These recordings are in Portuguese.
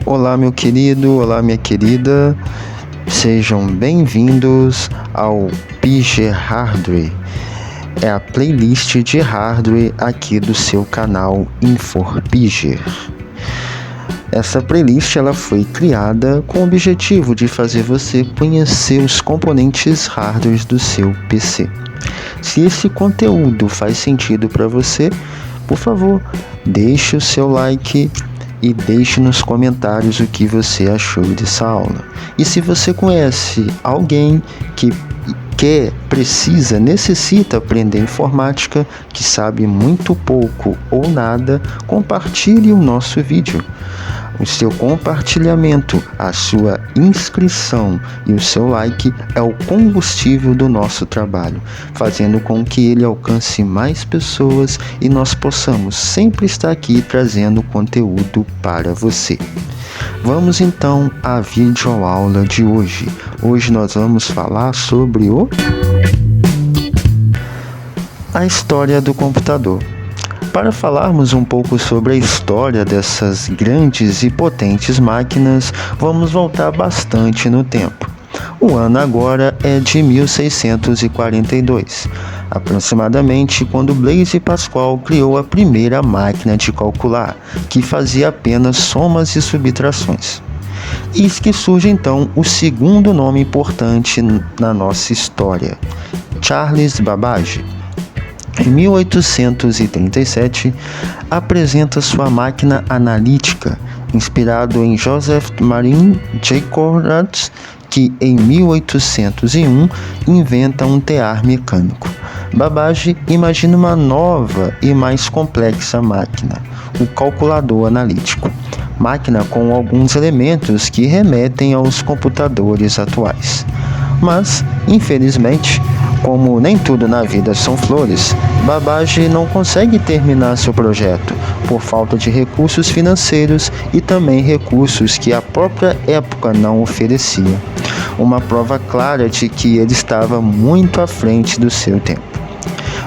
Olá, meu querido, olá, minha querida, sejam bem-vindos ao PG Hardware. É a playlist de hardware aqui do seu canal InforPiger. Essa playlist ela foi criada com o objetivo de fazer você conhecer os componentes hardware do seu PC. Se esse conteúdo faz sentido para você, por favor, deixe o seu like e deixe nos comentários o que você achou dessa aula. E se você conhece alguém que necessita aprender informática, que sabe muito pouco ou nada, compartilhe o nosso vídeo. O seu compartilhamento, a sua inscrição e o seu like é o combustível do nosso trabalho, fazendo com que ele alcance mais pessoas e nós possamos sempre estar aqui trazendo conteúdo para você. Vamos então à videoaula de hoje. Hoje nós vamos falar sobre a história do computador. Para falarmos um pouco sobre a história dessas grandes e potentes máquinas, vamos voltar bastante no tempo. O ano agora é de 1642, aproximadamente quando Blaise Pascal criou a primeira máquina de calcular, que fazia apenas somas e subtrações. Eis que surge então o segundo nome importante na nossa história, Charles Babbage. Em 1837, apresenta sua máquina analítica, inspirado em Joseph Marie Jacquard, que em 1801 inventa um tear mecânico. Babbage imagina uma nova e mais complexa máquina, o calculador analítico, máquina com alguns elementos que remetem aos computadores atuais. Mas, infelizmente, como nem tudo na vida são flores, Babbage não consegue terminar seu projeto por falta de recursos financeiros e também recursos que a própria época não oferecia. Uma prova clara de que ele estava muito à frente do seu tempo.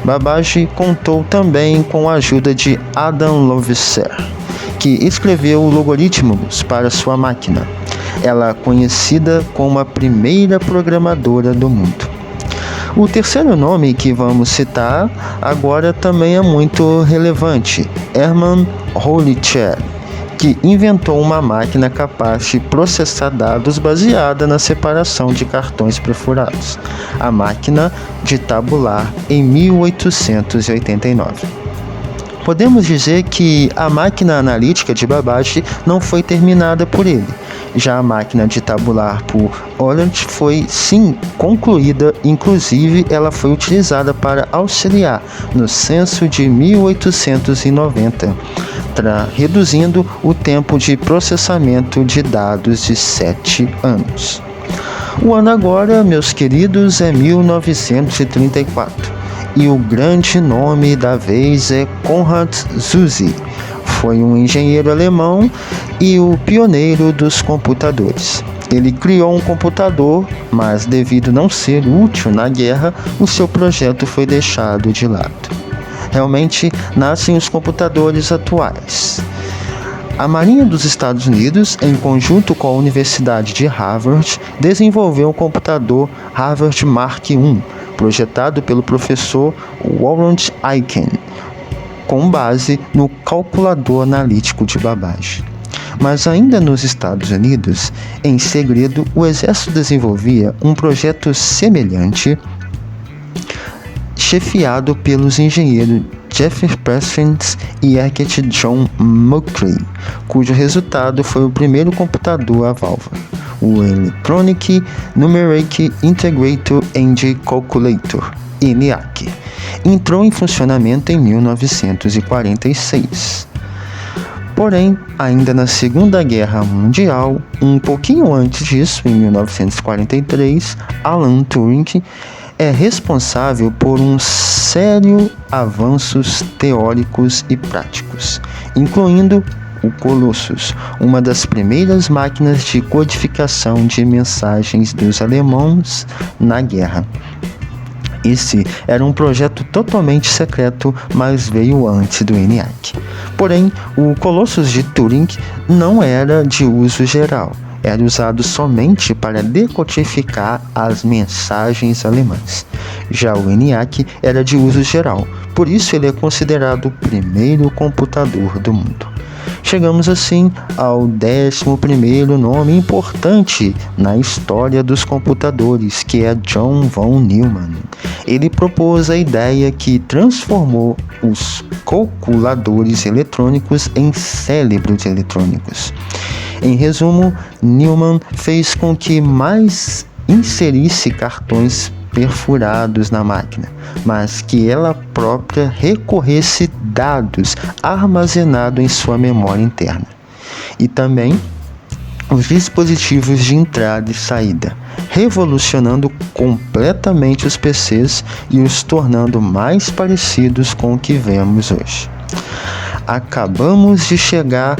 Babbage contou também com a ajuda de Adam Loewenser, que escreveu logaritmos para sua máquina. Ela é conhecida como a primeira programadora do mundo. O terceiro nome que vamos citar agora também é muito relevante, Hermann Hollitscher, que inventou uma máquina capaz de processar dados baseada na separação de cartões perfurados, a máquina de tabular em 1889. Podemos dizer que a máquina analítica de Babbage não foi terminada por ele. Já a máquina de tabular por Hollitscher foi sim concluída, inclusive ela foi utilizada para auxiliar no censo de 1890, reduzindo o tempo de processamento de dados de 7 anos. O ano agora, meus queridos, é 1934. E o grande nome da vez é Konrad Zuse. Foi um engenheiro alemão e o pioneiro dos computadores. Ele criou um computador, mas devido não ser útil na guerra, o seu projeto foi deixado de lado. Realmente nascem os computadores atuais. A Marinha dos Estados Unidos, em conjunto com a Universidade de Harvard, desenvolveu o computador Harvard Mark I, projetado pelo professor Warren Aiken, com base no calculador analítico de Babbage. Mas ainda nos Estados Unidos, em segredo, o exército desenvolvia um projeto semelhante, chefiado pelos engenheiros Jeffrey Parsons e arquiteto John Muckley, cujo resultado foi o primeiro computador a válvula, o Electronic Numeric Integrated Engine Calculator, ENIAC. Entrou em funcionamento em 1946. Porém, ainda na Segunda Guerra Mundial, um pouquinho antes disso, em 1943, Alan Turing é responsável por um sério avanços teóricos e práticos, incluindo o Colossus, uma das primeiras máquinas de codificação de mensagens dos alemães na guerra. Esse era um projeto totalmente secreto, mas veio antes do ENIAC. Porém, o Colossus de Turing não era de uso geral. Era usado somente para decodificar as mensagens alemãs. Já o ENIAC era de uso geral, por isso ele é considerado o primeiro computador do mundo. Chegamos assim ao 11º nome importante na história dos computadores, que é John von Neumann. Ele propôs a ideia que transformou os calculadores eletrônicos em cérebros eletrônicos. Em resumo, Neumann fez com que mais inserisse cartões perfurados na máquina, mas que ela própria recorresse dados armazenados em sua memória interna. E também os dispositivos de entrada e saída, revolucionando completamente os PCs e os tornando mais parecidos com o que vemos hoje. Acabamos de chegar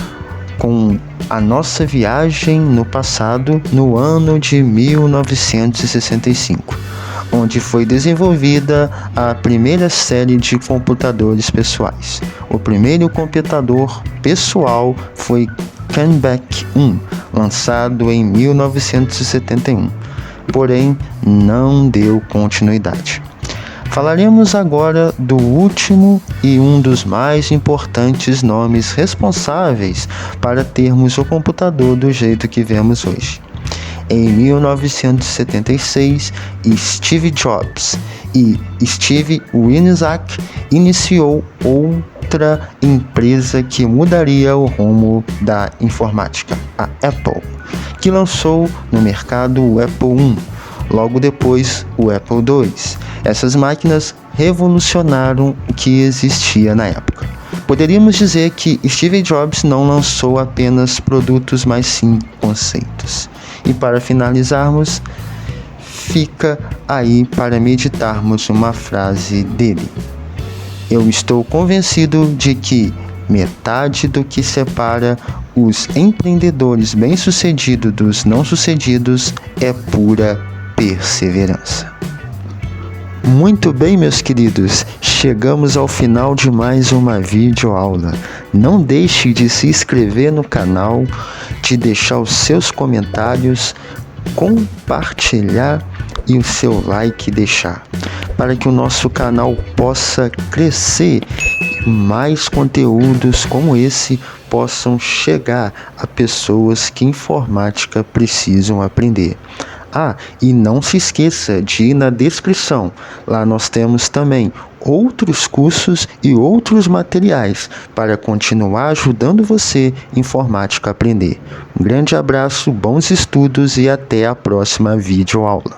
com a nossa viagem no passado, no ano de 1965, onde foi desenvolvida a primeira série de computadores pessoais. O primeiro computador pessoal foi Canbec 1, lançado em 1971, porém não deu continuidade. Falaremos agora do último e um dos mais importantes nomes responsáveis para termos o computador do jeito que vemos hoje. Em 1976, Steve Jobs e Steve Wozniak iniciou outra empresa que mudaria o rumo da informática, a Apple, que lançou no mercado o Apple I, logo depois o Apple II. Essas máquinas revolucionaram o que existia na época. Poderíamos dizer que Steve Jobs não lançou apenas produtos, mas sim conceitos. E para finalizarmos, fica aí para meditarmos uma frase dele. Eu estou convencido de que metade do que separa os empreendedores bem-sucedidos dos não-sucedidos é pura perseverança. Muito bem, meus queridos, chegamos ao final de mais uma videoaula. Não deixe de se inscrever no canal, de deixar os seus comentários, compartilhar e o seu like deixar, para que o nosso canal possa crescer e mais conteúdos como esse possam chegar a pessoas que informática precisam aprender. E não se esqueça de ir na descrição, lá nós temos também outros cursos e outros materiais para continuar ajudando você, informática, a aprender. Um grande abraço, bons estudos e até a próxima videoaula.